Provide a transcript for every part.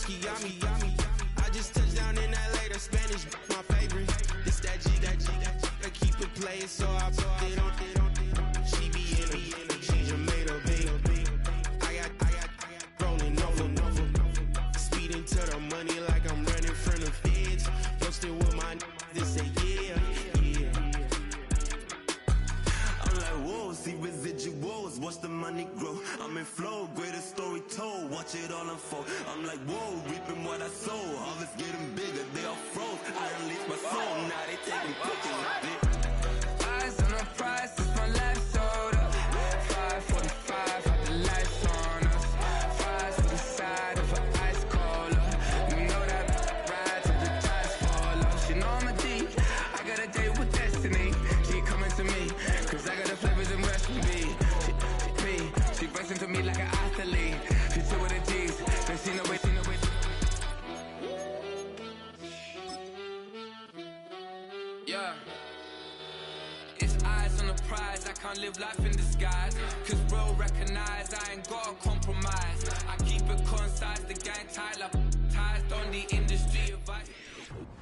Broski got me. I just touched down in LA, the Spanish, my favorite. This that G, I keep it playing, so I put it on. She be in a she just made a big. I got rolling over. Speeding to the money like I'm running from the feds. Posted with my they say yeah. I'm like, whoa, see residuals, watch the money grow. I'm in flow, greatest story told, watch it all unfold. I'm like, whoa, reaping what I sow. Harvest getting bigger, they all froze. I release my soul, now they taking pictures of it. Eyes on the prize, it's my life sold up. 5:45, have the lights on us. Fries to the side of an ice cola. You know that ride till the tires fall off. You know I'm a D, I got a date with destiny. She coming to me, cause I got the flavors and recipe. She racing to me like an athlete. She two with the G's, then she know it. Yeah. It's eyes on the prize, I can't live life in disguise. Cause bro recognize I ain't gotta compromise. I keep it concise, the gang tied up, ties on the industry advice.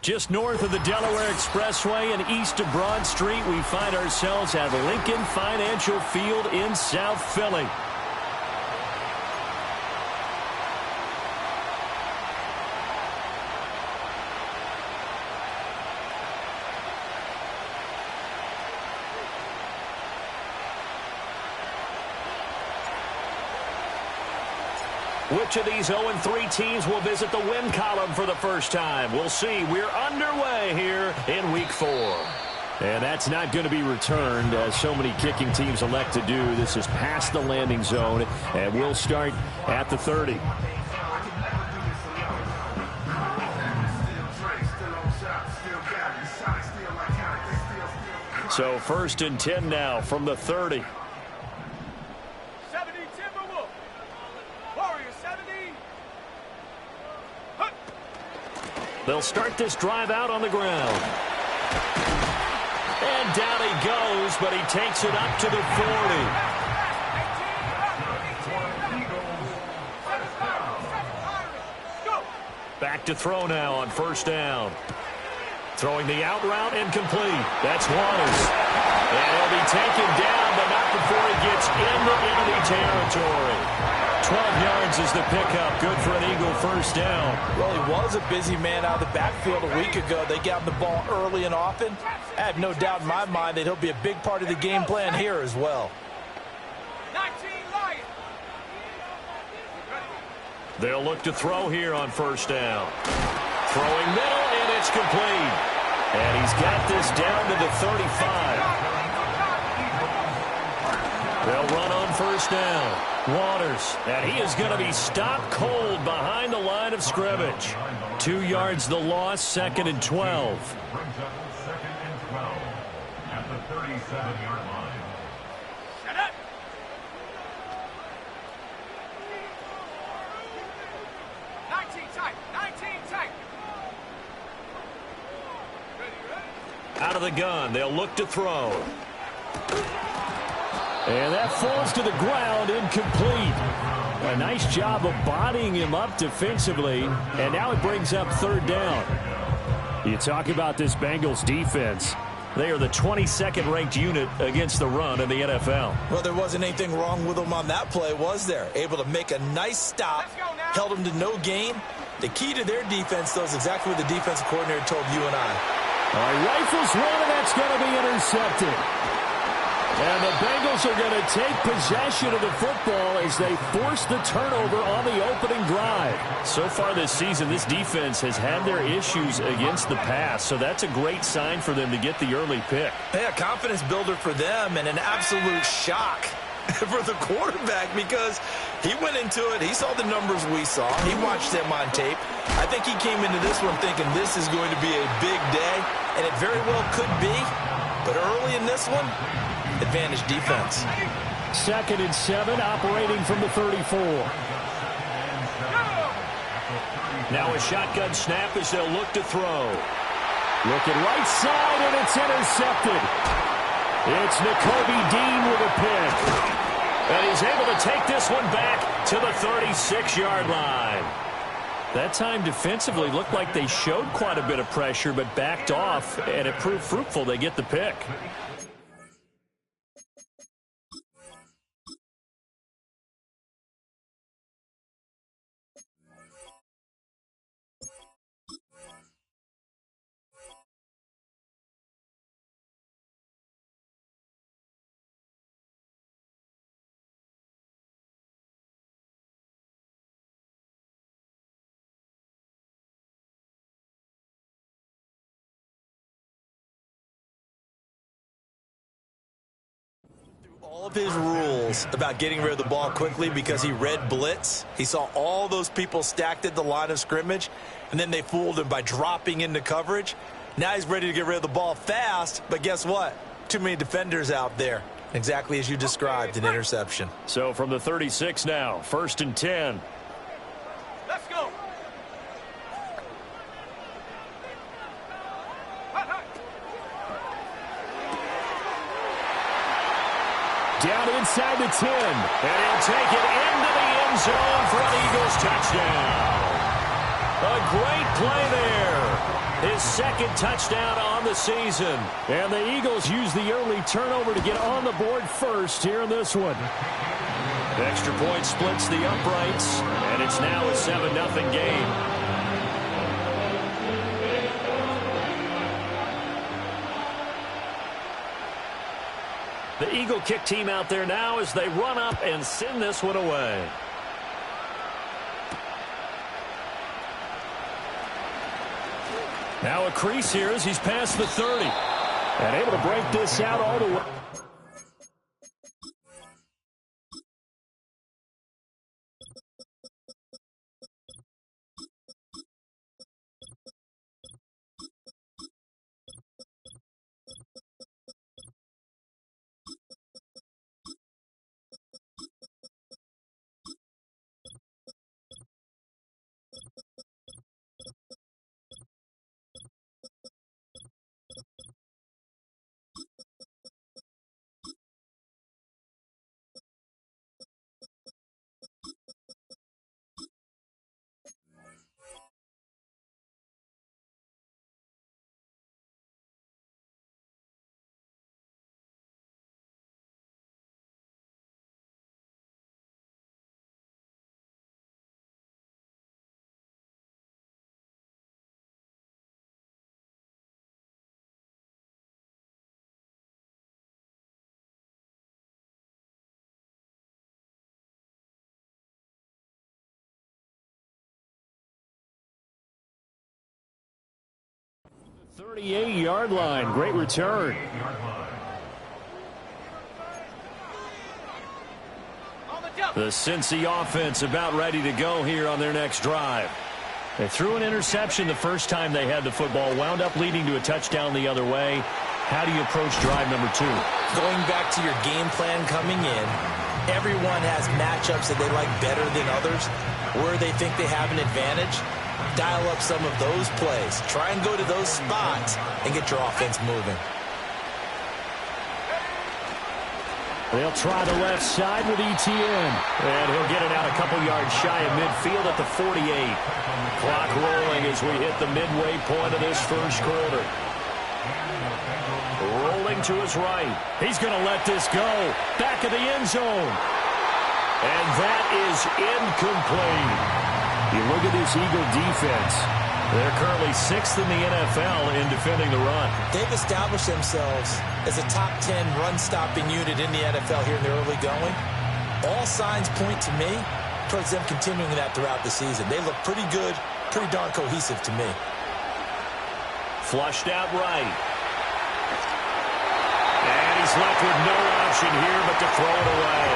Just north of the Delaware Expressway and east of Broad Street, we find ourselves at Lincoln Financial Field in South Philly. Which of these 0-3 teams will visit the win column for the first time? We'll see. We're underway here in Week 4. And that's not going to be returned, as so many kicking teams elect to do. This is past the landing zone, and we'll start at the 30. So 1st and 10 now from the 30. They'll start this drive out on the ground. And down he goes, but he takes it up to the 40. Back to throw now on 1st down. Throwing the out route incomplete. That's Waters. And he'll be taken down, but not before he gets into enemy territory. 12 yards is the pickup. Good for an Eagle 1st down. Well, he was a busy man out of the backfield a week ago. They got him the ball early and often. I have no doubt in my mind that he'll be a big part of the game plan here as well. 19 Lions. They'll look to throw here on 1st down. Throwing middle, and it's complete. And he's got this down to the 35. They'll run on 1st down. Waters, and he is going to be stopped cold behind the line of scrimmage. 2 yards the loss, 2nd and 12. Brings up 2nd and 12 at the 37-yard line. Shut up! Out of the gun, they'll look to throw. And that falls to the ground, incomplete. A nice job of bodying him up defensively, and now it brings up 3rd down. You talk about this Bengals defense. They are the 22nd ranked unit against the run in the NFL. Well, there wasn't anything wrong with them on that play, was there? Able to make a nice stop, held them to no gain. The key to their defense, though, is exactly what the defensive coordinator told you and I. Rifles one, and that's going to be intercepted. And the Bengals are going to take possession of the football as they force the turnover on the opening drive. So far this season, this defense has had their issues against the pass, so that's a great sign for them to get the early pick. Yeah, confidence builder for them, and an absolute shock for the quarterback because he went into it. He saw the numbers we saw. He watched them on tape. I think he came into this one thinking this is going to be a big day, and it very well could be. But early in this one, advantage defense. 2nd and 7, operating from the 34. Now a shotgun snap as they'll look to throw. Looking right side, and it's intercepted. It's Nakobe Dean with a pick. And he's able to take this one back to the 36-yard line. That time defensively looked like they showed quite a bit of pressure but backed off, and it proved fruitful. They get the pick. All of his rules about getting rid of the ball quickly because he read blitz. He saw all those people stacked at the line of scrimmage, and then they fooled him by dropping into coverage. Now he's ready to get rid of the ball fast, but guess what? Too many defenders out there. Exactly as you described, an interception. So from the 36 now, 1st and 10. Let's go. Down inside the 10, and he'll take it into the end zone for an Eagles touchdown. A great play there. His second touchdown on the season. And the Eagles use the early turnover to get on the board first here in this one. Extra point splits the uprights, and it's now a 7-0 game. The Eagle kick team out there now as they run up and send this one away. Now a crease here as he's past the 30. And able to break this out all the way. The 38-yard line. Great return. The Cincy offense about ready to go here on their next drive. They threw an interception the first time they had the football, wound up leading to a touchdown the other way. How do you approach drive number 2? Going back to your game plan coming in, everyone has matchups that they like better than others, where they think they have an advantage. Dial up some of those plays. Try and go to those spots and get your offense moving. They'll try the left side with Etienne. And he'll get it out a couple yards shy of midfield at the 48. Clock rolling as we hit the midway point of this first quarter. Rolling to his right. He's going to let this go. Back of the end zone. And that is incomplete. You look at this Eagle defense. They're currently 6th in the NFL in defending the run. They've established themselves as a top 10 run-stopping unit in the NFL here in the early going. All signs point to me towards them continuing that throughout the season. They look pretty good, pretty darn cohesive to me. Flushed out right. And he's left with no option here but to throw it away.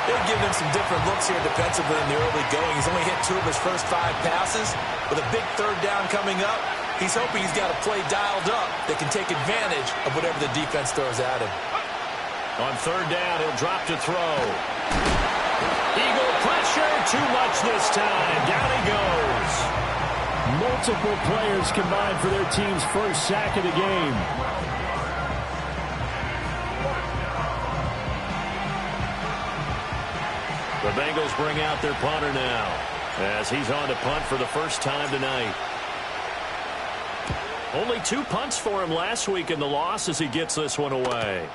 They've given him some different looks here defensively in the early going. He's only hit 2 of his first 5 passes. With a big third down coming up, he's hoping he's got a play dialed up that can take advantage of whatever the defense throws at him. On third down, he'll drop to throw. Eagle pressure, too much this time. Down he goes. Multiple players combined for their team's first sack of the game. The Bengals bring out their punter now. as he's on to punt for the first time tonight. Only 2 punts for him last week in the loss as he gets this one away.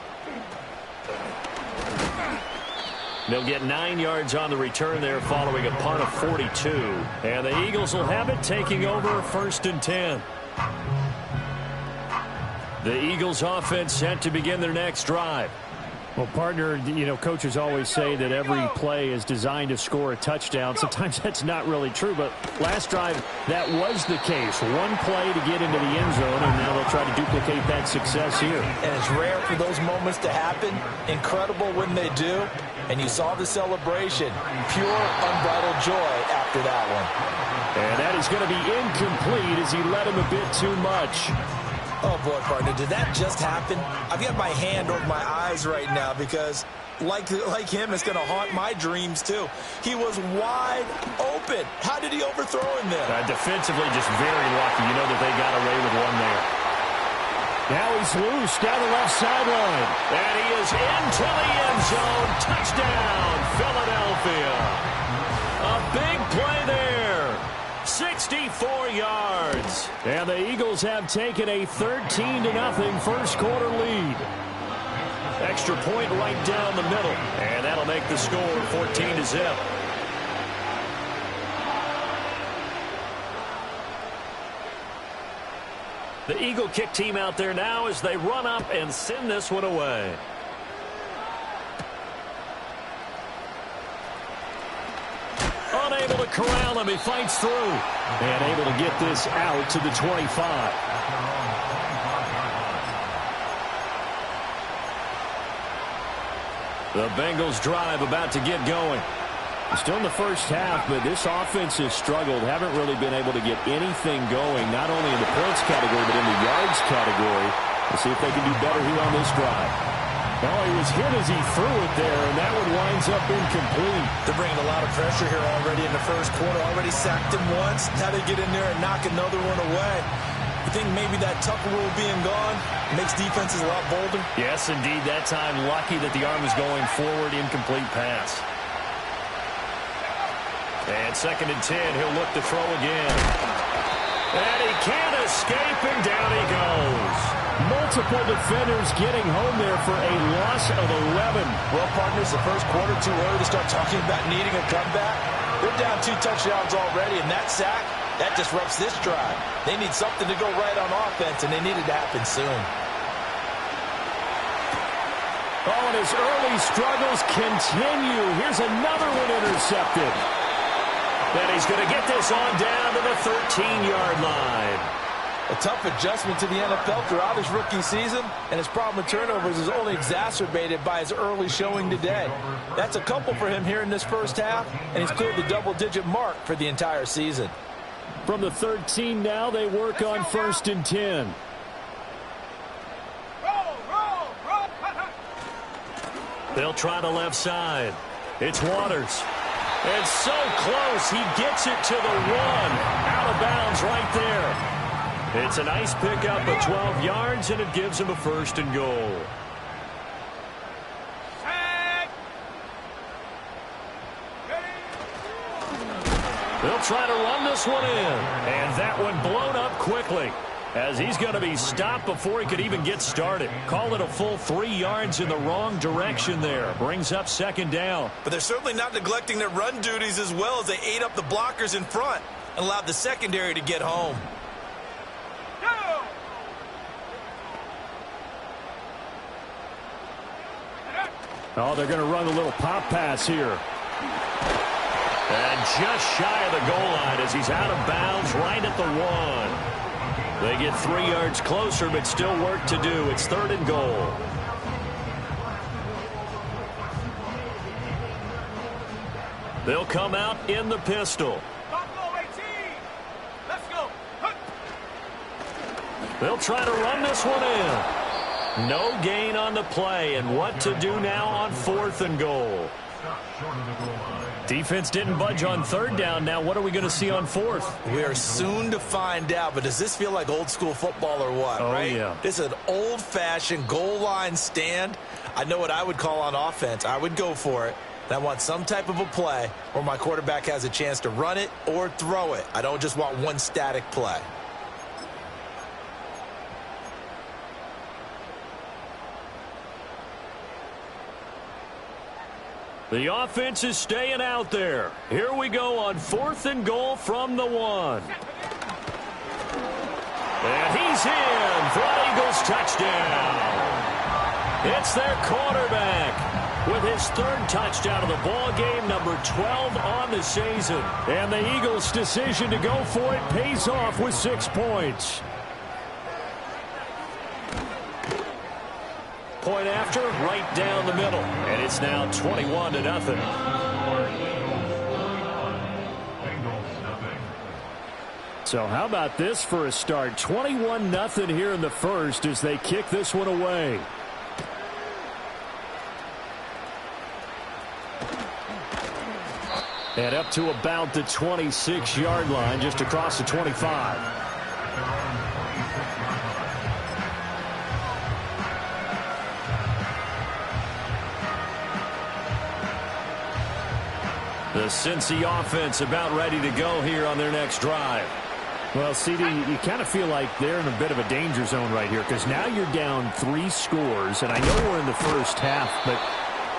They'll get 9 yards on the return there following a punt of 42. And the Eagles will have it taking over 1st and 10. The Eagles offense set to begin their next drive. Well, partner, you know, coaches always say that every play is designed to score a touchdown. Sometimes that's not really true, but last drive, that was the case. 1 play to get into the end zone, and now they'll try to duplicate that success here. And it's rare for those moments to happen. Incredible when they do. And you saw the celebration. Pure, unbridled joy after that one. And that is going to be incomplete as he led him a bit too much. Oh, boy, partner, did that just happen? I've got my hand over my eyes right now because, like him, it's going to haunt my dreams, too. He was wide open. How did he overthrow him there? Defensively, just very lucky. You know that they got away with one there. Now he's loose down the left sideline. And he is into the end zone. Touchdown, Philadelphia. A big play there. 64 yards. And the Eagles have taken a 13-0 first quarter lead. Extra point right down the middle. And that'll make the score 14-0. The Eagle kick team out there now as they run up and send this one away. Unable to corral him. He fights through. And able to get this out to the 25. The Bengals drive about to get going. Still in the first half, but this offense has struggled. Haven't really been able to get anything going, not only in the points category, but in the yards category. We'll see if they can do better here on this drive. Oh, he was hit as he threw it there, and that one winds up incomplete. They're bringing a lot of pressure here already in the first quarter. Already sacked him once. Now they get in there and knock another one away. You think maybe that Tucker rule being gone makes defenses a lot bolder? Yes, indeed. That time, lucky that the arm was going forward, incomplete pass. And 2nd and 10, he'll look to throw again. And he can't escape, and down he goes. Multiple defenders getting home there for a loss of 11. Well, partners, the first quarter too early to start talking about needing a comeback. They're down 2 touchdowns already, and that sack, that disrupts this drive. They need something to go right on offense, and they need it to happen soon. Oh, and his early struggles continue. Here's another one intercepted. And he's going to get this on down to the 13-yard line. A tough adjustment to the NFL throughout his rookie season, and his problem with turnovers is only exacerbated by his early showing today. That's a couple for him here in this first half, and he's cleared the double-digit mark for the entire season. From the 13 now, they work on 1st and 10. They'll try the left side. It's Waters. It's so close. He gets it to the 1. Out of bounds right there. It's a nice pickup of 12 yards, and it gives him a 1st and goal. They'll try to run this one in. And that one blown up quickly, as he's going to be stopped before he could even get started. Call it a full 3 yards in the wrong direction there. Brings up 2nd down. But they're certainly not neglecting their run duties as well as they ate up the blockers in front and allowed the secondary to get home. Oh, they're going to run a little pop pass here. And just shy of the goal line as he's out of bounds right at the 1. They get 3 yards closer, but still work to do. It's 3rd and goal. They'll come out in the pistol. Let's go. They'll try to run this one in. No gain on the play, and what to do now on 4th and goal. Defense didn't budge on 3rd down. Now what are we going to see on 4th? We are soon to find out, but does this feel like old school football or what, right? Yeah. This is an old-fashioned goal line stand. I know what I would call on offense. I would go for it. And I want some type of a play where my quarterback has a chance to run it or throw it. I don't just want one static play. The offense is staying out there. Here we go on 4th and goal from the 1. And he's in for an Eagles touchdown. It's their quarterback with his 3rd touchdown of the ball game, number 12 on the season. And the Eagles' decision to go for it pays off with 6 points. Point after, right down the middle. And it's now 21-0. So how about this for a start? 21-0 here in the first as they kick this one away. And up to about the 26-yard line, just across the 25. The Cincy offense about ready to go here on their next drive. Well, CD, you kind of feel like they're in a bit of a danger zone right here because now you're down 3 scores, and I know we're in the first half, but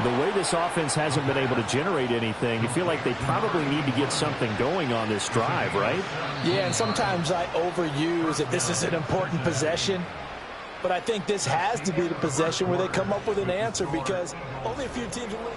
the way this offense hasn't been able to generate anything, you feel like they probably need to get something going on this drive, right? Yeah, and sometimes I overuse that this is an important possession, but I think this has to be the possession where they come up with an answer because only a few teams will win.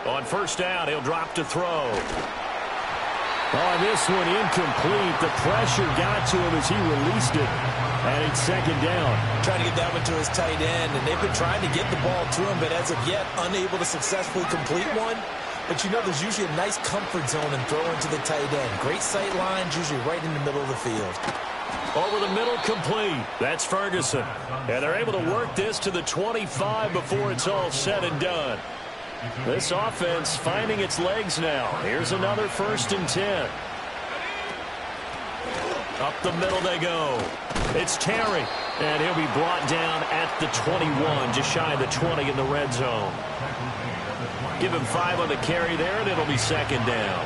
On first down, he'll drop to throw. Oh, this one incomplete. The pressure got to him as he released it. And it's 2nd down. Trying to get that one to his tight end, and they've been trying to get the ball to him, but as of yet, unable to successfully complete one. But you know, there's usually a nice comfort zone in throwing to the tight end. Great sight lines, usually right in the middle of the field. Over the middle, complete. That's Ferguson. And they're able to work this to the 25 before it's all said and done. This offense finding its legs now. Here's another 1st and 10. Up the middle they go. It's Terry. And he'll be brought down at the 21, just shy of the 20 in the red zone. Give him 5 on the carry there, and it'll be 2nd down.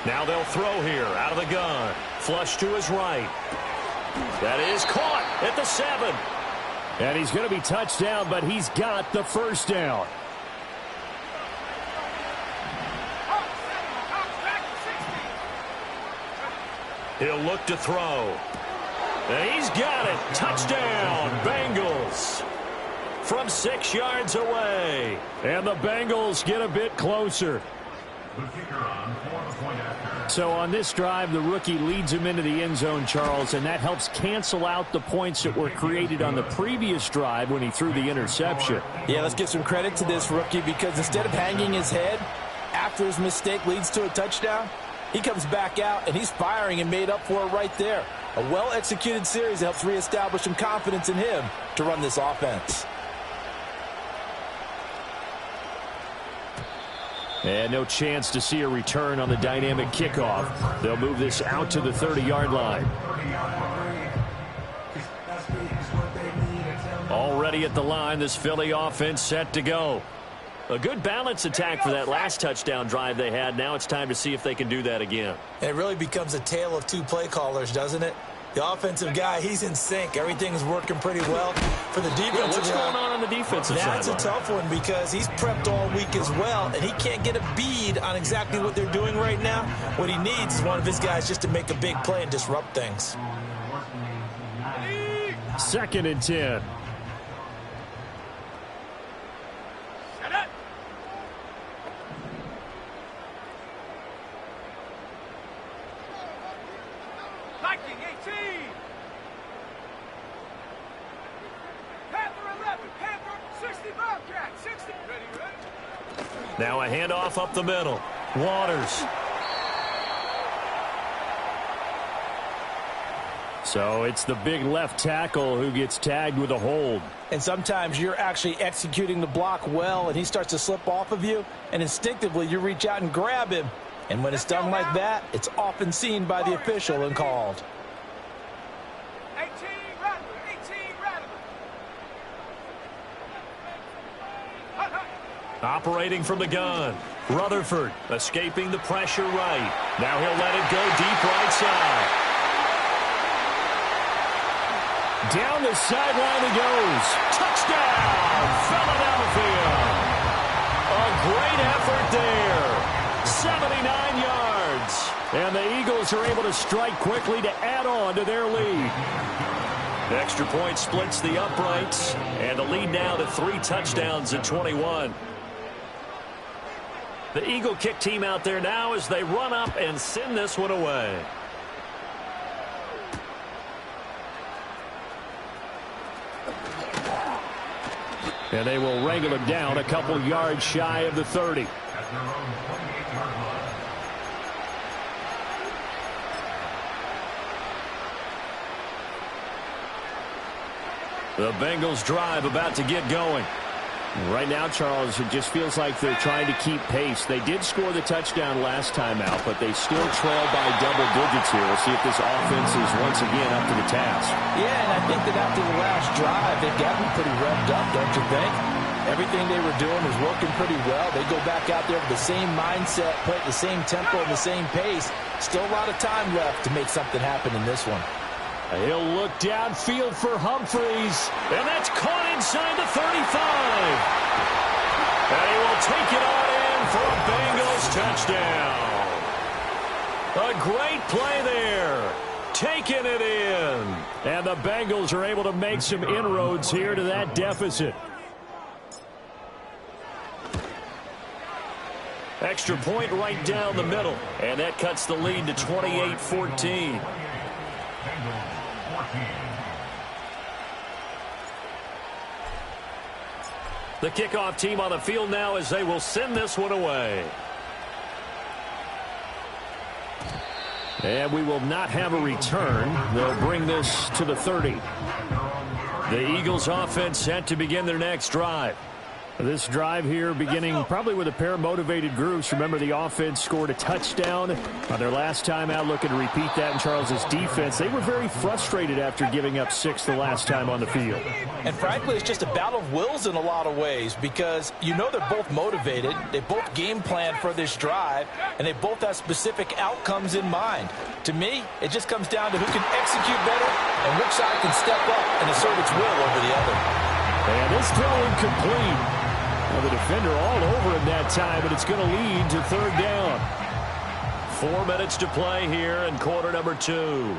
Now they'll throw here out of the gun. Flush to his right. That is caught at the 7. And he's going to be touched down, but he's got the 1st down. He'll look to throw. And he's got it. Touchdown, Bengals. From 6 yards away. And the Bengals get a bit closer. So on this drive, the rookie leads him into the end zone, Charles, and that helps cancel out the points that were created on the previous drive when he threw the interception. Yeah, let's give some credit to this rookie because instead of hanging his head after his mistake leads to a touchdown, he comes back out and he's firing and made up for it right there. A well-executed series helps reestablish some confidence in him to run this offense. And no chance to see a return on the dynamic kickoff. They'll move this out to the 30-yard line. Already at the line, this Philly offense set to go. A good balance attack for that last touchdown drive they had. Now it's time to see if they can do that again. And it really becomes a tale of 2 play callers, doesn't it? The offensive guy, he's in sync. Everything's working pretty well. For the defensive what's going on the defensive side? That's a tough one because he's prepped all week as well, and he can't get a bead on exactly what they're doing right now. What he needs is one of his guys just to make a big play and disrupt things. 2nd and 10. Now a handoff up the middle. Waters. So it's the big left tackle who gets tagged with a hold. And sometimes you're actually executing the block well, and he starts to slip off of you, and instinctively you reach out and grab him. And when it's done like that, it's often seen by the official and called. 18 rather. Operating from the gun. Rutherford escaping the pressure right. Now he'll let it go deep right side. Down the sideline he goes. Touchdown, Philadelphia. A great effort there. 79 yards. And the Eagles are able to strike quickly to add on to their lead. The extra point splits the uprights. And the lead now to 3 touchdowns at 21. The Eagle kick team out there now as they run up and send this one away. And they will wrangle him down a couple yards shy of the 30. At their own 28-yard line. The Bengals drive about to get going. Right now, Charles, it just feels like they're trying to keep pace. They did score the touchdown last time out, but they still trail by double digits here. We'll see if this offense is once again up to the task. Yeah, and I think that after the last drive, they've gotten pretty revved up, don't you think? Everything they were doing was working pretty well. They go back out there with the same mindset, play at the same tempo and the same pace. Still a lot of time left to make something happen in this one. He'll look downfield for Humphreys, and that's caught inside the 35. And he will take it on in for a Bengals touchdown. A great play there. Taking it in. And the Bengals are able to make some inroads here to that deficit. Extra point right down the middle. And that cuts the lead to 28-14. The kickoff team on the field now as they will send this one away. And we will not have a return. They'll bring this to the 30. The Eagles offense set to begin their next drive. This drive here beginning probably with a pair of motivated groups. Remember, the offense scored a touchdown on their last time out, looking to repeat that in Charles's defense. They were very frustrated after giving up 6 the last time on the field. And frankly, it's just a battle of wills in a lot of ways because you know they're both motivated. They both game plan for this drive, and they both have specific outcomes in mind. To me, it just comes down to who can execute better and which side can step up and assert its will over the other. And this throw incomplete. Well, the defender all over him that time, but it's going to lead to 3rd down. 4 minutes to play here in quarter number 2.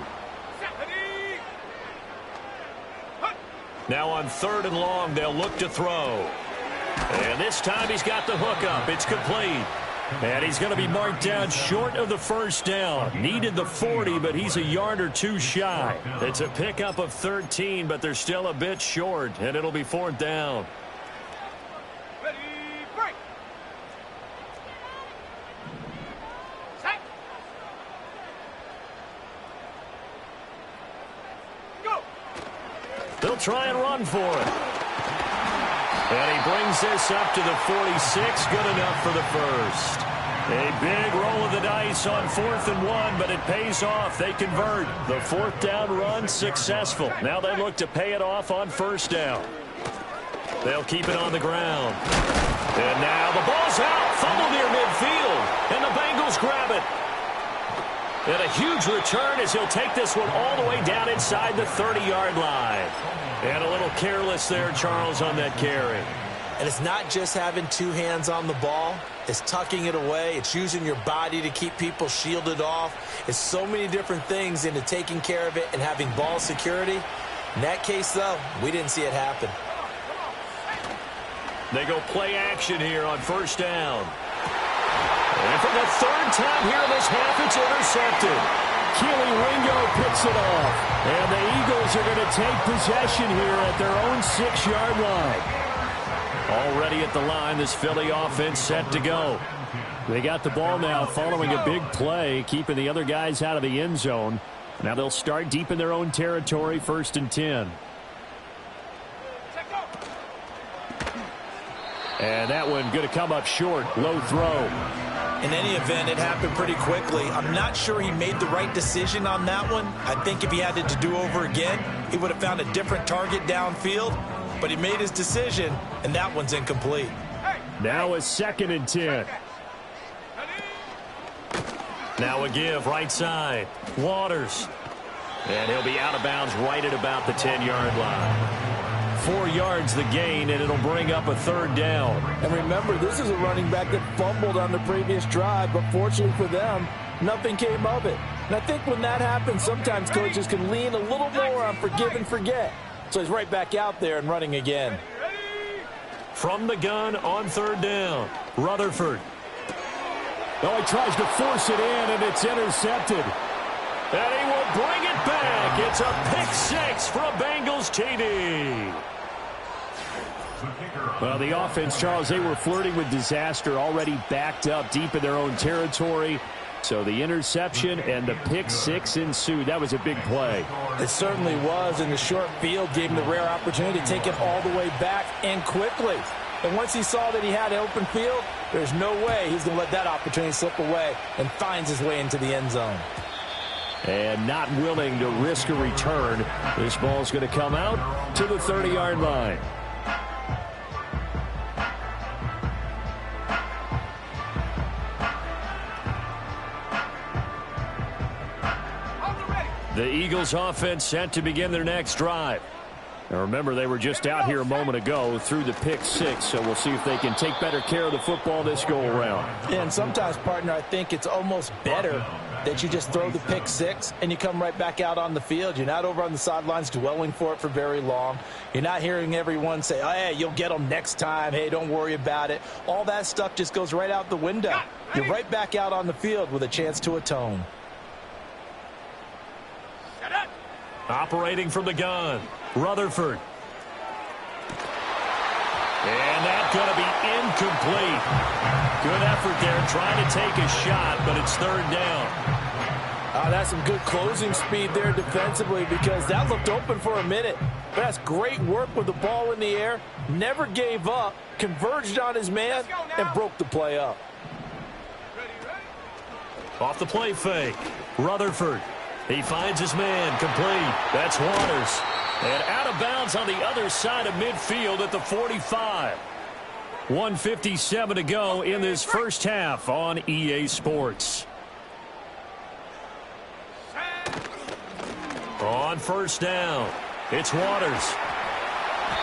Now on 3rd and long, they'll look to throw. And this time he's got the hook up. It's complete. And he's going to be marked down short of the 1st down. Needed the 40, but he's a yard or 2 shy. It's a pickup of 13, but they're still a bit short, and it'll be 4th down. They'll try and run for it. And he brings this up to the 46. Good enough for the 1st. A big roll of the dice on 4th and 1, but it pays off. They convert. The 4th down run successful. Now they look to pay it off on 1st down. They'll keep it on the ground. And now the ball's out. Fumble near midfield. And the Bengals grab it. And a huge return as he'll take this one all the way down inside the 30-yard line. And a little careless there, Charles, on that carry. And it's not just having 2 hands on the ball. It's tucking it away. It's using your body to keep people shielded off. It's so many different things into taking care of it and having ball security. In that case, though, we didn't see it happen. They go play action here on 1st down. And for the 3rd time here in this half, it's intercepted. Keely Ringo picks it off. And the Eagles are going to take possession here at their own 6-yard line. Already at the line, this Philly offense set to go. They got the ball now following a big play, keeping the other guys out of the end zone. Now they'll start deep in their own territory, 1st and 10. And that one going to come up short. Low throw. In any event, it happened pretty quickly. I'm not sure he made the right decision on that one. I think if he had it to do over again, he would have found a different target downfield. But he made his decision, and that one's incomplete. Now a 2nd and 10. Now a give right side. Waters. And he'll be out of bounds right at about the 10-yard line. 4 yards the gain, and it'll bring up a 3rd down. And remember, this is a running back that fumbled on the previous drive, but fortunately for them, nothing came of it. And I think when that happens, sometimes coaches can lean a little more on forgive and forget. So he's right back out there and running again. From the gun on 3rd down, Rutherford. Oh, he tries to force it in, and it's intercepted. And he will bring it back. It's a pick 6 for a Bengals TD. Well, the offense, Charles, they were flirting with disaster, already backed up deep in their own territory. So the interception and the pick 6 ensued. That was a big play. It certainly was, and the short field gave him the rare opportunity to take it all the way back and quickly. And once he saw that he had an open field, there's no way he's going to let that opportunity slip away, and finds his way into the end zone. And not willing to risk a return. This ball's going to come out to the 30-yard line. The Eagles offense set to begin their next drive. Now remember, they were just out here a moment ago through the pick 6, so we'll see if they can take better care of the football this go-around. And sometimes, partner, I think it's almost better that you just throw the pick 6 and you come right back out on the field. You're not over on the sidelines dwelling for it for very long. You're not hearing everyone say, oh, hey, you'll get them next time. Hey, don't worry about it. All that stuff just goes right out the window. You're right back out on the field with a chance to atone. Operating from the gun, Rutherford. And that's going to be incomplete. Good effort there trying to take a shot, but it's 3rd down. That's some good closing speed there defensively, because that looked open for a minute. But that's great work with the ball in the air. Never gave up, converged on his man, and broke the play up. Off the play fake, Rutherford. He finds his man, complete. That's Waters. And out of bounds on the other side of midfield at the 45. 1:57 to go in this first half on EA Sports. On 1st down, it's Waters.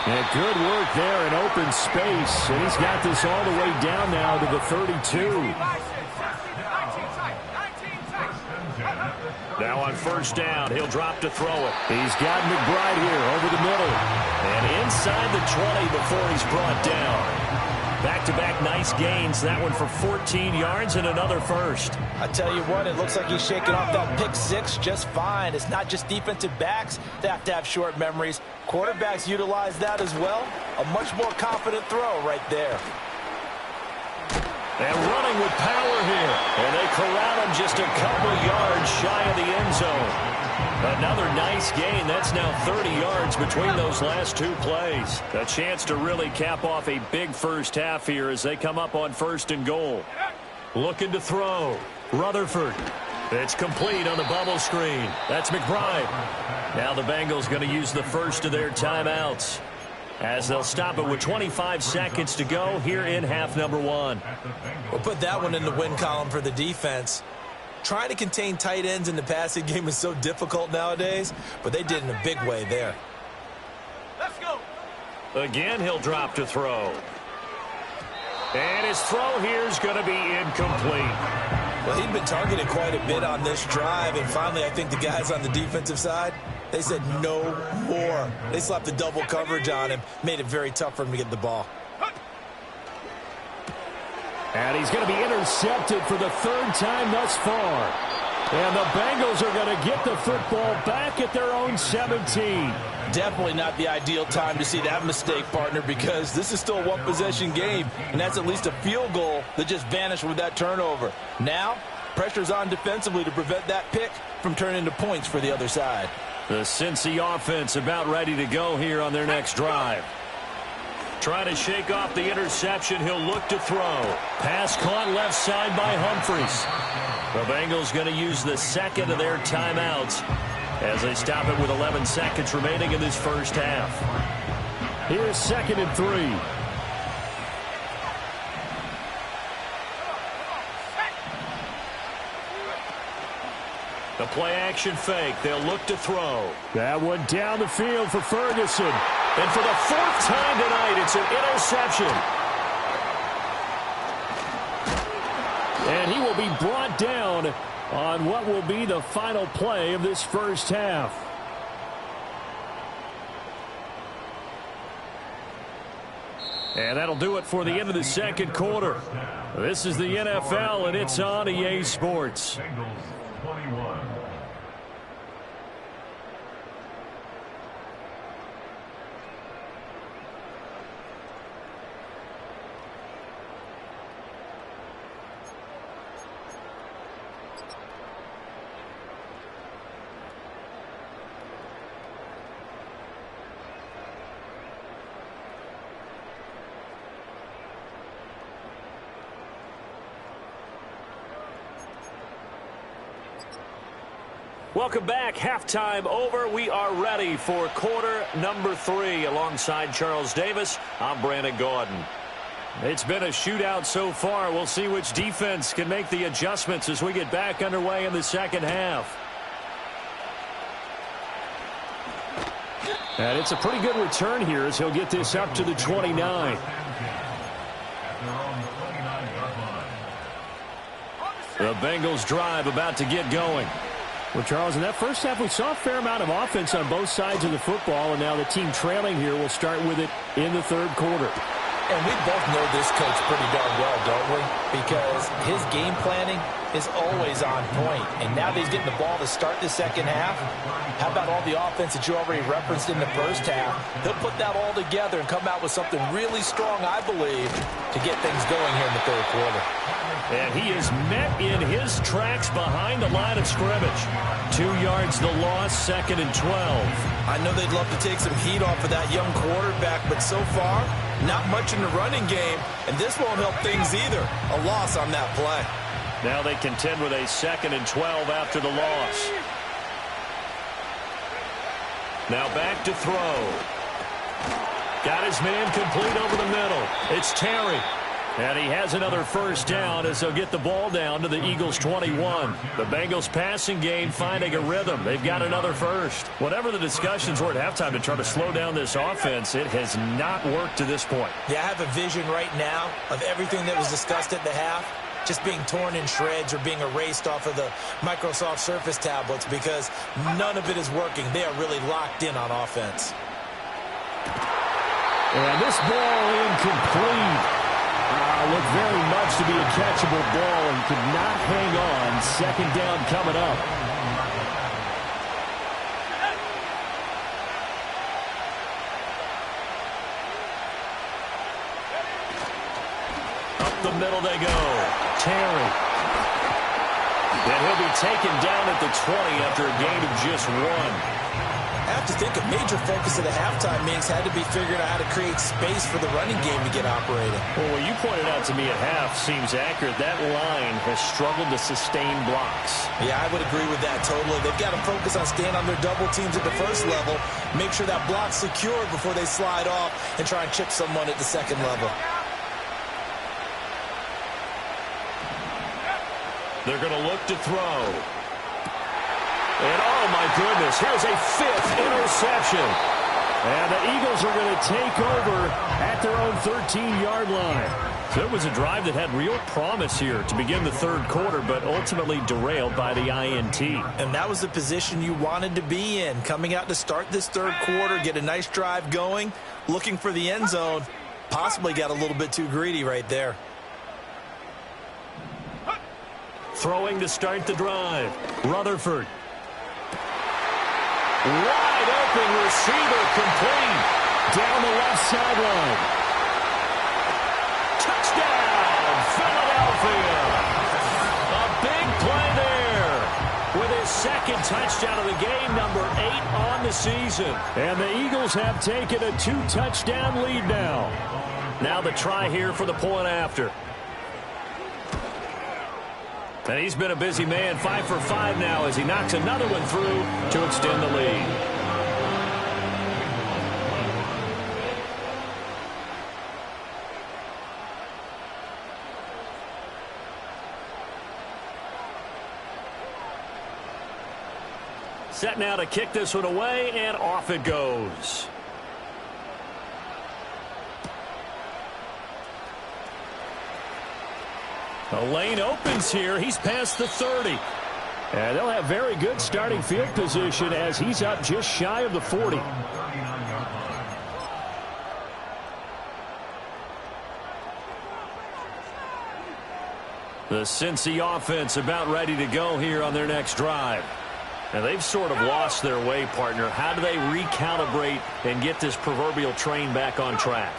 And good work there in open space. And he's got this all the way down now to the 32. Now on 1st down, he'll drop to throw it. He's got McBride here over the middle. And inside the 20 before he's brought down. Back-to-back nice gains. That one for 14 yards and another first. I tell you what, it looks like he's shaking off that pick 6 just fine. It's not just defensive backs that have to have short memories. Quarterbacks utilize that as well. A much more confident throw right there. And running with power here. And they corral him just a couple yards shy of the end zone. Another nice gain. That's now 30 yards between those last 2 plays. A chance to really cap off a big first half here as they come up on 1st and goal. Looking to throw. Rutherford. It's complete on the bubble screen. That's McBride. Now the Bengals going to use the first of their timeouts, as they'll stop it with 25 seconds to go here in half number 1. We'll put that one in the win column for the defense. Trying to contain tight ends in the passing game is so difficult nowadays, but they did in a big way there. Let's go. Again, he'll drop to throw. And his throw here is going to be incomplete. Well, he'd been targeted quite a bit on this drive, and finally I think the guys on the defensive side, they said no more. They slapped the double coverage on him, made it very tough for him to get the ball. And he's going to be intercepted for the 3rd time thus far. And the Bengals are going to get the football back at their own 17. Definitely not the ideal time to see that mistake, partner, because this is still a one-possession game, and that's at least a field goal that just vanished with that turnover. Now, pressure's on defensively to prevent that pick from turning into points for the other side. The Cincy offense about ready to go here on their next drive. Trying to shake off the interception. He'll look to throw. Pass caught left side by Humphries. The Bengals going to use the second of their timeouts as they stop it with 11 seconds remaining in this first half. Here's 2nd and 3. The play-action fake. They'll look to throw. That one down the field for Ferguson. And for the 4th time tonight, it's an interception. And he will be brought down on what will be the final play of this first half. And that'll do it for the end of the second quarter. This is the NFL, and it's on EA Sports. Bengals 21. Welcome back. Halftime over. We are ready for quarter number 3. Alongside Charles Davis, I'm Brandon Gordon. It's been a shootout so far. We'll see which defense can make the adjustments as we get back underway in the second half. And it's a pretty good return here as he'll get this up to the 29. The Bengals drive about to get going. Well, Charles, in that first half, we saw a fair amount of offense on both sides of the football, and now the team trailing here will start with it in the third quarter. And we both know this coach pretty darn well, don't we? Because his game planning is always on point. And now that he's getting the ball to start the second half, how about all the offense that you already referenced in the first half? He'll put that all together and come out with something really strong, I believe, to get things going here in the third quarter. And he is met in his tracks behind the line of scrimmage. 2 yards the loss, 2nd and 12. I know they'd love to take some heat off of that young quarterback, but so far, not much in the running game, and this won't help things either. A loss on that play. Now they contend with a 2nd and 12 after the loss. Now back to throw. Got his man complete over the middle. It's Terry. And he has another first down as they'll get the ball down to the Eagles' 21. The Bengals passing game finding a rhythm. They've got another first. Whatever the discussions were at halftime to try to slow down this offense, it has not worked to this point. Yeah, I have a vision right now of everything that was discussed at the half just being torn in shreds or being erased off of the Microsoft Surface tablets because none of it is working. They are really locked in on offense. And this ball incomplete. Looked very much to be a catchable ball and could not hang on. 2nd down coming up. Up the middle they go. Terry. And he'll be taken down at the 20 after a gain of just 1. I have to think a major focus of the halftime meetings had to be figuring out how to create space for the running game to get operating. Well, what you pointed out to me at half seems accurate. That line has struggled to sustain blocks. Yeah, I would agree with that totally. They've got to focus on staying on their double teams at the first level, make sure that block's secure before they slide off and try and chip someone at the second level. They're going to look to throw. And, oh, my goodness, here's a 5th interception. And the Eagles are going to take over at their own 13-yard line. So it was a drive that had real promise here to begin the third quarter, but ultimately derailed by the INT. And that was the position you wanted to be in, coming out to start this third quarter, get a nice drive going, looking for the end zone. Possibly got a little bit too greedy right there. Throwing to start the drive. Rutherford. Wide open receiver complete. Down the left sideline. Touchdown, Philadelphia. A big play second touchdown of the game, number 8 on the season. And the Eagles have taken a 2-touchdown lead now. Now the try here for the point after. And he's been a busy man, 5 for 5 now as he knocks another one through to extend the lead. Set now to kick this one away, and off it goes. The lane opens here. He's past the 30. And they'll have very good starting field position as he's up just shy of the 40. The Cincy offense about ready to go here on their next drive. And they've sort of lost their way, partner. How do they recalibrate and get this proverbial train back on track?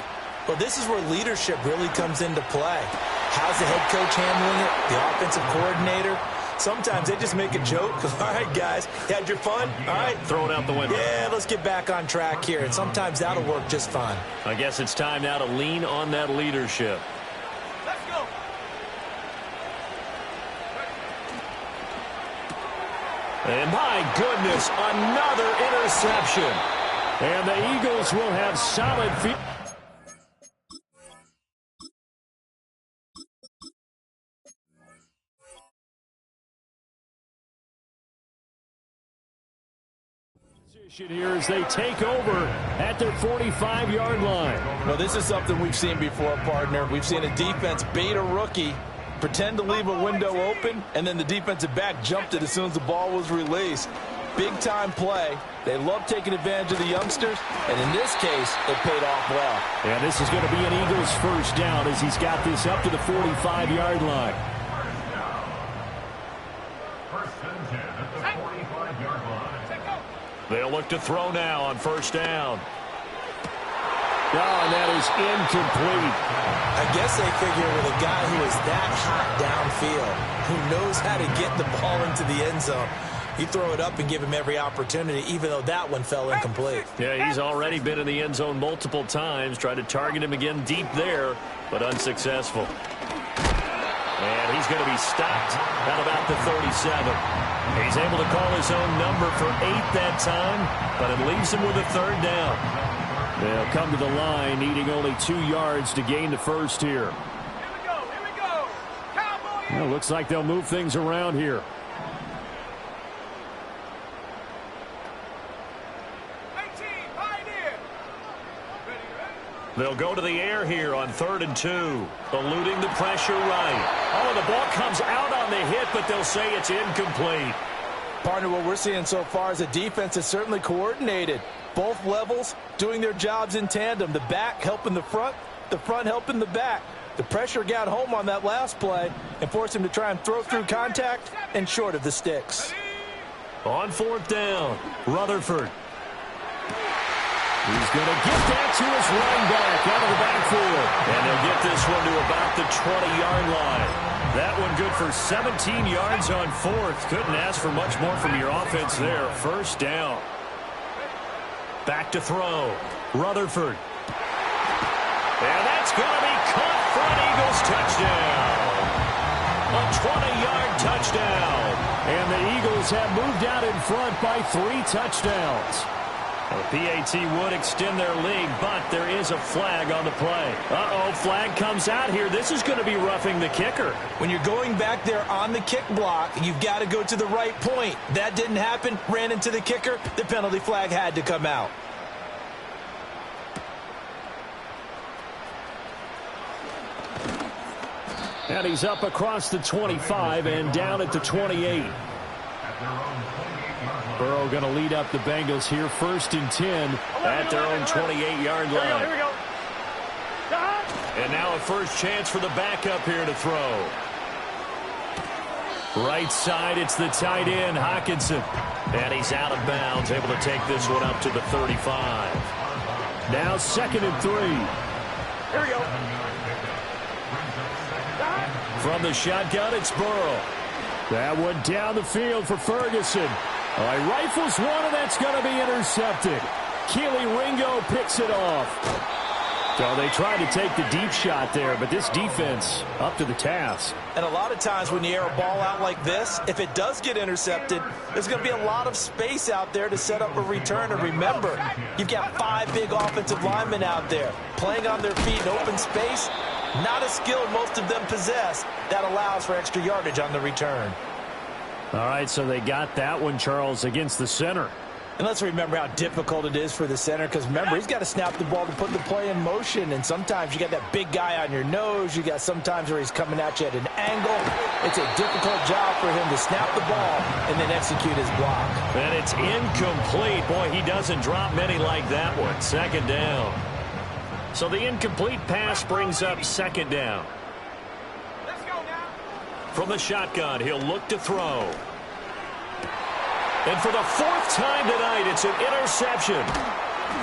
Well, this is where leadership really comes into play. How's the head coach handling it? The offensive coordinator? Sometimes they just make a joke. All right, guys, you had your fun? All right. Throw it out the window. Yeah, let's get back on track here. And sometimes that'll work just fine. I guess it's time now to lean on that leadership. Let's go. And my goodness, another interception. And the Eagles will have solid feet. Here as they take over at their 45-yard line. Well, this is something we've seen before, partner. We've seen a defense bait a rookie, pretend to leave a window open, and then the defensive back jumped it as soon as the ball was released. Big-time play. They love taking advantage of the youngsters, and in this case, it paid off well. And this is going to be an Eagles first down as he's got this up to the 45-yard line. First and 10 at the 45-yard line. They'll look to throw now on first down. Oh, and that is incomplete. I guess they figure with a guy who is that hot downfield, who knows how to get the ball into the end zone, you throw it up and give him every opportunity, even though that one fell incomplete. Yeah, he's already been in the end zone multiple times. Tried to target him again deep there, but unsuccessful. And he's going to be stopped at about the 37. He's able to call his own number for 8 that time, but it leaves him with a third down. They'll come to the line, needing only 2 yards to gain the first here. Here we go. Here we go. Cowboys. Well, looks like they'll move things around here. 18, Pioneer. Ready. They'll go to the air here on 3rd and 2, eluding the pressure right. Oh, the ball comes out on the hit, but they'll say it's incomplete. Partner, what we're seeing so far is the defense is certainly coordinated. Both levels doing their jobs in tandem. The back helping the front helping the back. The pressure got home on that last play and forced him to try and throw through contact and short of the sticks. On 4th down, Rutherford. He's going to get that to his running back out of the backfield. And they'll get this one to about the 20-yard line. That one good for 17 yards on 4th. Couldn't ask for much more from your offense there. First down. Back to throw. Rutherford. And that's going to be caught for an Eagles touchdown. A 20-yard touchdown. And the Eagles have moved out in front by 3 touchdowns. The PAT would extend their lead, but there is a flag on the play. Uh-oh, flag comes out here. This is going to be roughing the kicker. When you're going back there on the kick block, you've got to go to the right point. That didn't happen. Ran into the kicker. The penalty flag had to come out. And he's up across the 25 and down at the 28. Burrow going to lead up the Bengals here, 1st and 10 at their own 28-yard line. Here we go. And now a first chance for the backup here to throw. Right side, it's the tight end, Hockenson. And he's out of bounds, able to take this one up to the 35. Now 2nd and 3. Here we go. From the shotgun, it's Burrow. That one down the field for Ferguson. All right, rifles one, and that's going to be intercepted. Keely Ringo picks it off. So they tried to take the deep shot there, but this defense up to the task. And a lot of times when you air a ball out like this, if it does get intercepted, there's going to be a lot of space out there to set up a return. And remember, you've got 5 big offensive linemen out there playing on their feet in open space. Not a skill most of them possess. That allows for extra yardage on the return. All right, so they got that one, Charles, against the center. And let's remember how difficult it is for the center, because remember, he's got to snap the ball to put the play in motion, and sometimes you got that big guy on your nose. You got sometimes where he's coming at you at an angle. It's a difficult job for him to snap the ball and then execute his block. And it's incomplete. Boy, he doesn't drop many like that one. Second down. So the incomplete pass brings up second down. Let's go now. From the shotgun, he'll look to throw. And for the 4th time tonight, it's an interception.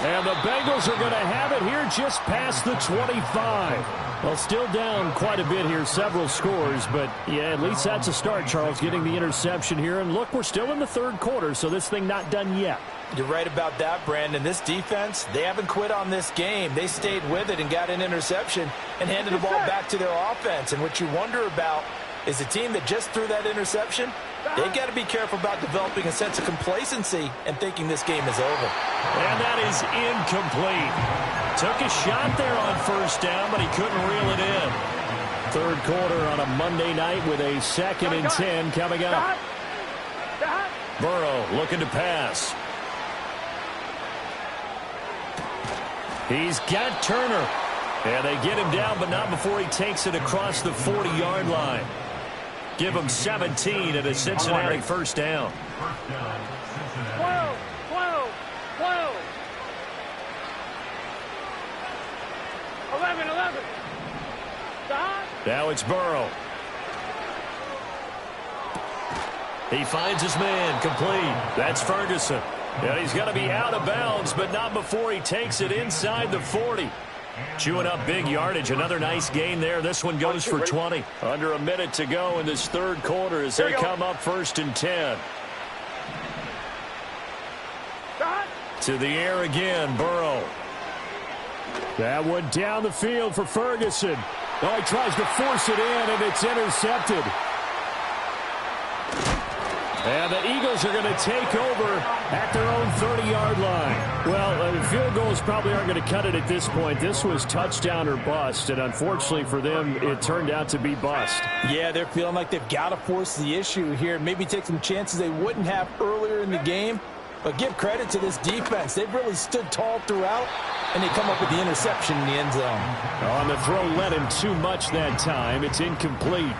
And the Bengals are going to have it here just past the 25. Well, still down quite a bit here, several scores. But, yeah, at least that's a start, Charles, getting the interception here. And, look, we're still in the 3rd quarter, so this thing not done yet. You're right about that, Brandon. This defense, they haven't quit on this game. They stayed with it and got an interception and handed the ball back to their offense. And what you wonder about is the team that just threw that interception, they've got to be careful about developing a sense of complacency and thinking this game is over. And that is incomplete. Took a shot there on 1st down, but he couldn't reel it in. 3rd quarter on a Monday night with a 2nd and 10 coming up. Burrow looking to pass. He's got Turner. And they get him down, but not before he takes it across the 40-yard line. Give him 17 at a Cincinnati 1st down. 12. 11. Now it's Burrow. He finds his man, complete. That's Ferguson. And he's going to be out of bounds, but not before he takes it inside the 40. Chewing up big yardage. Another nice gain there. This one goes for 20. Under a minute to go in this 3rd quarter as they come up 1st and 10. To the air again, Burrow. That one down the field for Ferguson. Oh, he tries to force it in, and it's intercepted. And the Eagles are going to take over at their own 30-yard line. Well, field goals probably aren't going to cut it at this point. This was touchdown or bust, and unfortunately for them, it turned out to be bust. Yeah, they're feeling like they've got to force the issue here, maybe take some chances they wouldn't have earlier in the game. But give credit to this defense. They've really stood tall throughout, and they come up with the interception in the end zone. On the throw, led him too much that time. It's incomplete.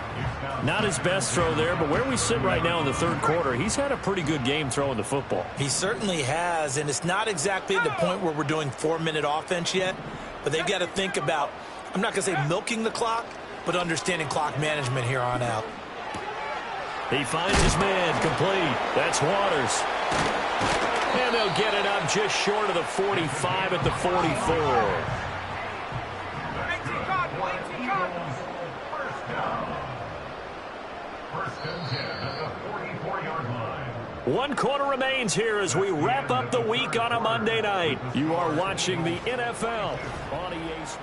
Not his best throw there, but where we sit right now in the 3rd quarter, he's had a pretty good game throwing the football. He certainly has, and it's not exactly at the point where we're doing 4-minute offense yet, but they've got to think about, I'm not going to say milking the clock, but understanding clock management here on out. He finds his man, complete. That's Waters. And they'll get it up just short of the 45 at the 44. One quarter remains here as we wrap up the week on a Monday night. You are watching the NFL on EA Sports.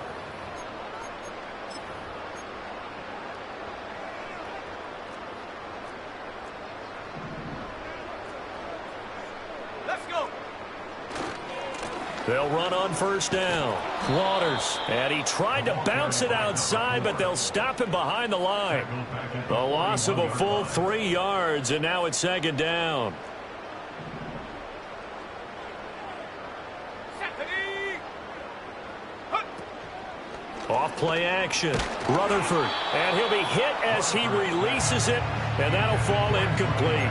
Let's go. They'll run on 1st down. Waters. And he tried to bounce it outside, but they'll stop him behind the line. The loss of a full 3 yards, and now it's 2nd down. Off play action. Rutherford. And he'll be hit as he releases it, and that'll fall incomplete.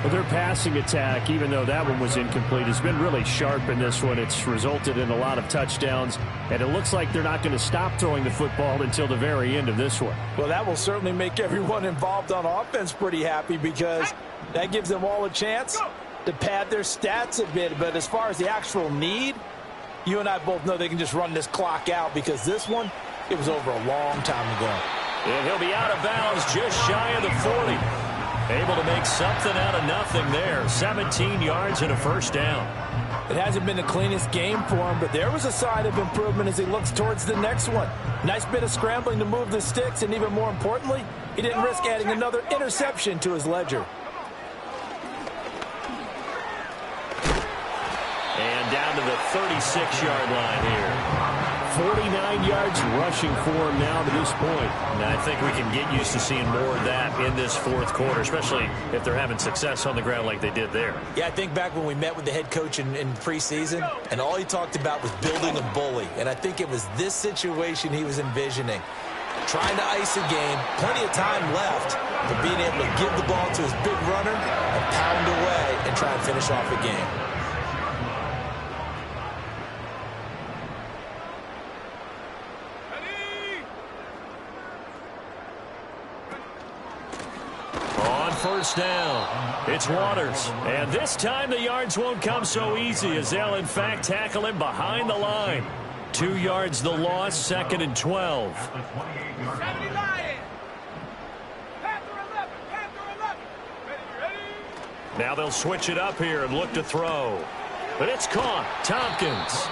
Well, their passing attack, even though that one was incomplete, has been really sharp in this one. It's resulted in a lot of touchdowns, and it looks like they're not going to stop throwing the football until the very end of this one. Well, that will certainly make everyone involved on offense pretty happy, because that gives them all a chance to pad their stats a bit. But as far as the actual need, you and I both know they can just run this clock out, because this one, it was over a long time ago. And he'll be out of bounds just shy of the 40. Able to make something out of nothing there. 17 yards and a first down. It hasn't been the cleanest game for him, but there was a sign of improvement as he looks towards the next one. Nice bit of scrambling to move the sticks, and even more importantly, he didn't risk adding another interception to his ledger. And down to the 36-yard line here. 49 yards rushing for him now to this point. And I think we can get used to seeing more of that in this fourth quarter, especially if they're having success on the ground like they did there. Yeah, I think back when we met with the head coach in preseason, and all he talked about was building a bully. And I think it was this situation he was envisioning. Trying to ice a game, plenty of time left, but being able to give the ball to his big runner and pound away and try and finish off a game. First down. It's Waters. And this time the yards won't come so easy as they'll, in fact, tackle him behind the line. 2 yards the loss, 2nd and 12. Now they'll switch it up here and look to throw. But it's caught. Tompkins.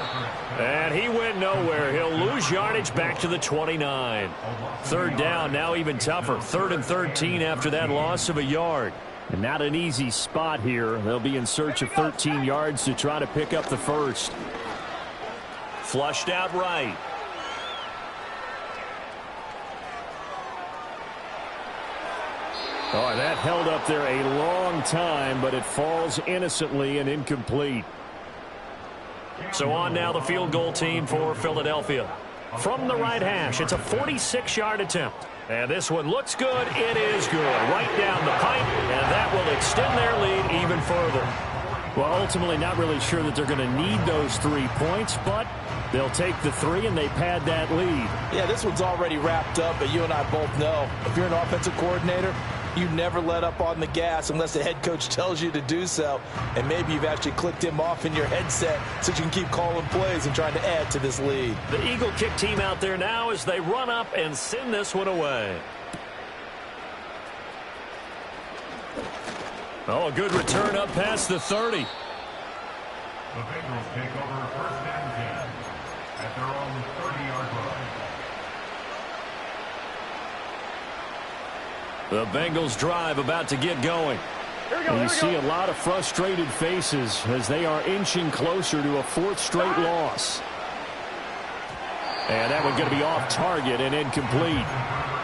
And he went nowhere. He'll lose yardage back to the 29. 3rd down, now even tougher. 3rd and 13 after that loss of a yard. And not an easy spot here. They'll be in search of 13 yards to try to pick up the first. Flushed out right. Oh, that held up there a long time, but it falls innocently and incomplete. So on now the field goal team for Philadelphia. From the right hash, it's a 46-yard attempt. And this one looks good. It is good. Right down the pipe, and that will extend their lead even further. Well, ultimately not really sure that they're going to need those 3 points, but they'll take the 3 and they pad that lead. Yeah, this one's already wrapped up, but you and I both know if you're an offensive coordinator, you never let up on the gas unless the head coach tells you to do so. And maybe you've actually clicked him off in your headset so you can keep calling plays and trying to add to this lead. The Eagle kick team out there now as they run up and send this one away. Oh, a good return up past the 30. The Bengals take over 1st and 10 at their own 30-yard line. The Bengals drive about to get going. And you see a lot of frustrated faces as they are inching closer to a 4th straight loss. And that one going to be off target and incomplete.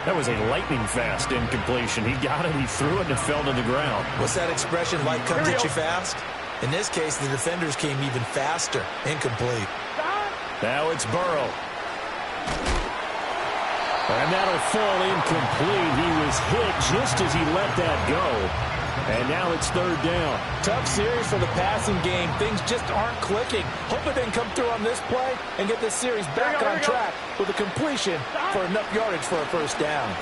That was a lightning-fast incompletion. He got it, he threw it, and it fell to the ground. What's that expression, light comes at you fast? In this case, the defenders came even faster. Incomplete. Now it's Burrow. And that'll fall incomplete. He was hit just as he let that go. And now it's 3rd down. Tough series for the passing game. Things just aren't clicking. Hope it didn't come through on this play and get this series back on track with a completion for enough yardage for a 1st down.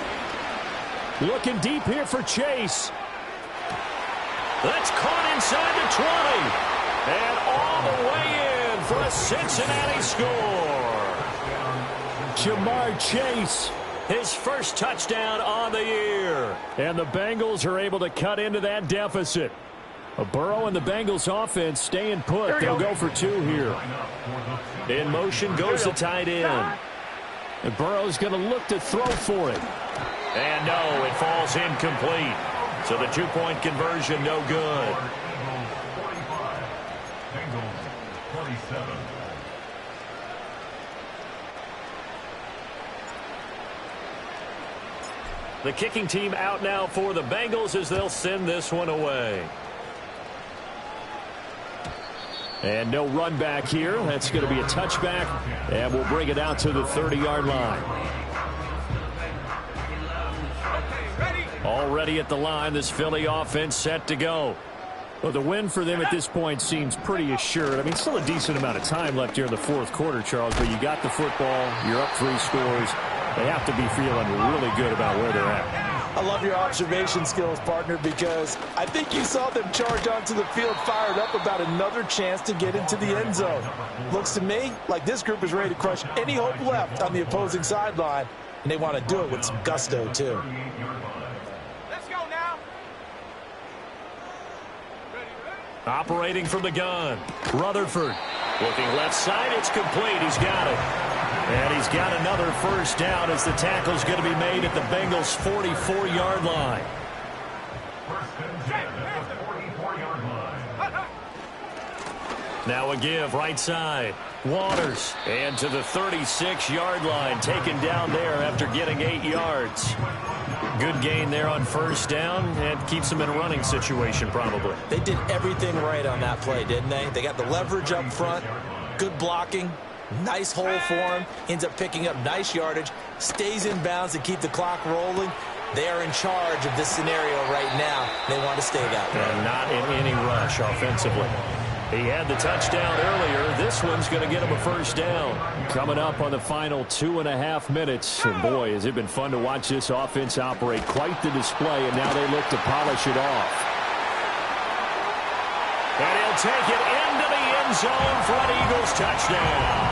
Looking deep here for Chase. That's caught inside the 20. And all the way in for a Cincinnati score. Jamar Chase, his first touchdown on the year. And the Bengals are able to cut into that deficit. Burrow and the Bengals offense staying put. They'll go for 2 here. In motion goes the tight end. And Burrow's going to look to throw for it. And no, it falls incomplete. So the 2-point conversion no good. Bengals 47. The kicking team out now for the Bengals as they'll send this one away. And no run back here. That's going to be a touchback. And we'll bring it out to the 30-yard line. Already at the line, this Philly offense set to go. Well, the win for them at this point seems pretty assured. I mean, still a decent amount of time left here in the 4th quarter, Charles, but you got the football, you're up 3 scores. They have to be feeling really good about where they're at. I love your observation skills, partner, because I think you saw them charge onto the field fired up about another chance to get into the end zone. Looks to me like this group is ready to crush any hope left on the opposing sideline, and they want to do it with some gusto, too. Let's go now. Operating from the gun, Rutherford. Looking left side, it's complete. He's got it. And he's got another first down as the tackle's going to be made at the Bengals' 44-yard line. First and 10 at the 44-yard line. Now a give, right side. Waters. And to the 36-yard line, taken down there after getting 8 yards. Good gain there on first down, and keeps them in a running situation probably. They did everything right on that play, didn't they? They got the leverage up front, good blocking, nice hole for him, ends up picking up nice yardage, stays in bounds to keep the clock rolling. They are in charge of this scenario right now. They want to stay that way. And not in any rush offensively. He had the touchdown earlier. This one's going to get him a first down. Coming up on the final 2.5 minutes. And boy, has it been fun to watch this offense operate. Quite the display, and now they look to polish it off. And he'll take it into the end zone for an Eagles touchdown.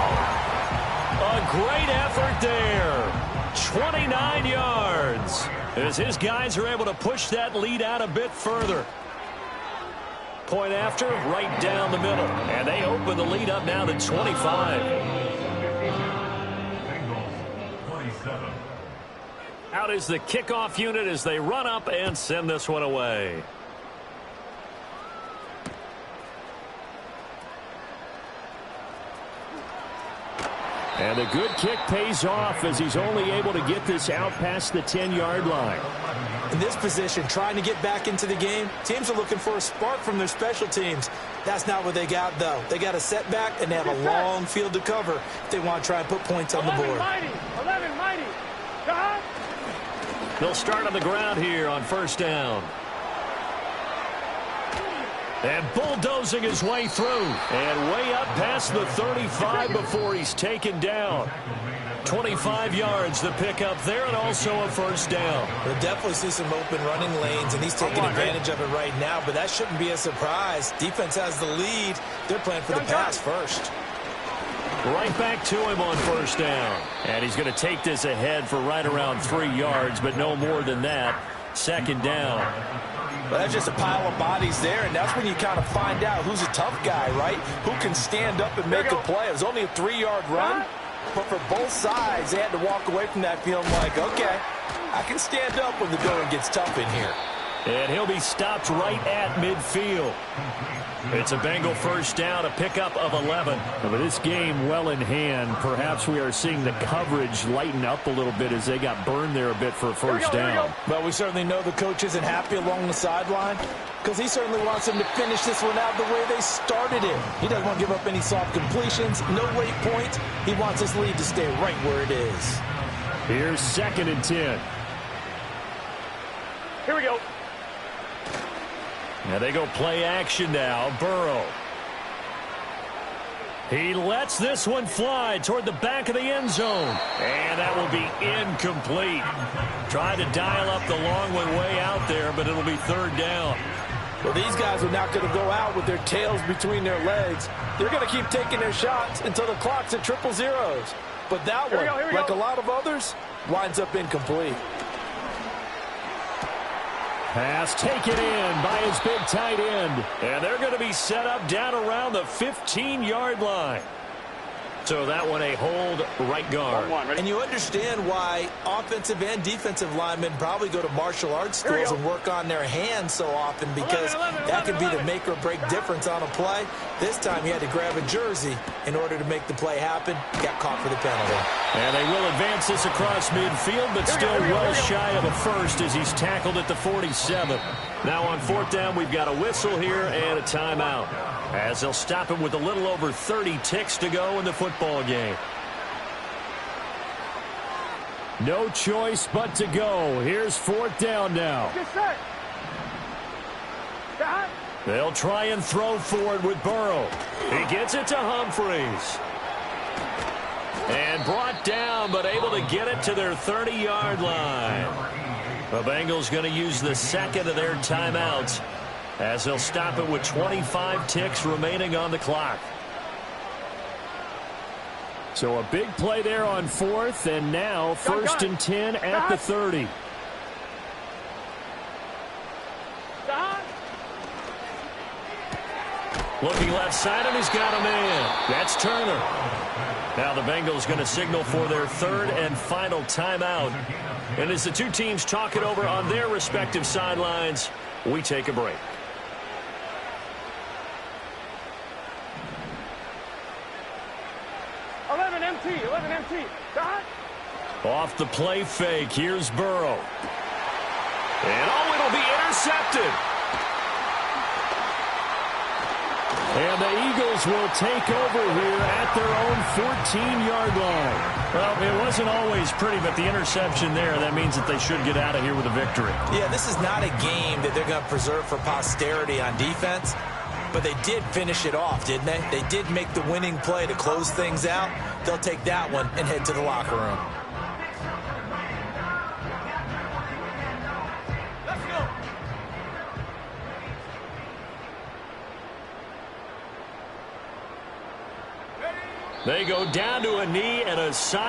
A great effort there. 29 yards. As his guys are able to push that lead out a bit further. Point after, right down the middle. And they open the lead up now to 25. Out is the kickoff unit as they run up and send this one away. And the good kick pays off as he's only able to get this out past the 10-yard line. In this position, trying to get back into the game, teams are looking for a spark from their special teams. That's not what they got, though. They got a setback, and they have a long field to cover if they want to try and put points on the board. 11 mighty. They'll start on the ground here on first down. And bulldozing his way through. And way up past the 35 before he's taken down. 25 yards to pick up there, and also a first down. We'll definitely see some open running lanes, and he's taking advantage of it right now, but that shouldn't be a surprise. Defense has the lead. They're playing for the pass first. Right back to him on first down. And he's going to take this ahead for right around 3 yards, but no more than that. Second down. Well, that's just a pile of bodies there, and that's when you kind of find out who's a tough guy, right? Who can stand up and make a play. It was only a 3-yard run, but for both sides, they had to walk away from that feeling like, okay, I can stand up when the going gets tough in here. And he'll be stopped right at midfield. It's a Bengal first down, a pickup of 11. With this game well in hand, perhaps we are seeing the coverage lighten up a little bit as they got burned there a bit for a first down. But we certainly know the coach isn't happy along the sideline because he certainly wants them to finish this one out the way they started it. He doesn't want to give up any soft completions, no late points. He wants his lead to stay right where it is. Here's 2nd and 10. Here we go. Now they go play action now. Burrow. He lets this one fly toward the back of the end zone. And that will be incomplete. Tried to dial up the long way out there, but it'll be third down. Well, these guys are not going to go out with their tails between their legs. They're going to keep taking their shots until the clock's at 000. But that one, like a lot of others, winds up incomplete. Pass taken in by his big tight end. And they're going to be set up down around the 15-yard line. So that one a hold right guard. And you understand why offensive and defensive linemen probably go to martial arts schools and work on their hands so often, because that could be the make or break difference on a play. This time he had to grab a jersey in order to make the play happen. Got caught for the penalty. And they will advance this across midfield, but still well shy of a first as he's tackled at the 47. Now on fourth down, we've got a whistle here and a timeout, as they'll stop him with a little over 30 ticks to go in the football game. No choice but to go. Here's fourth down now. They'll try and throw forward with Burrow. He gets it to Humphreys. And brought down, but able to get it to their 30-yard line. The Bengals going to use the second of their timeouts, as they'll stop it with 25 ticks remaining on the clock. So a big play there on fourth, and now first and 10 at the 30. Looking left side, and he's got a man. That's Turner. Now the Bengals going to signal for their third and final timeout. And as the two teams talk it over on their respective sidelines, we take a break. Eleven MT. Dot. Off the play fake, here's Burrow. And it'll be intercepted. And the Eagles will take over here at their own 14-yard line. Well, it wasn't always pretty, but the interception there, that means that they should get out of here with a victory. Yeah, this is not a game that they're going to preserve for posterity on defense, but they did finish it off, didn't they? They did make the winning play to close things out. They'll take that one and head to the locker room. They go down to a knee and a side.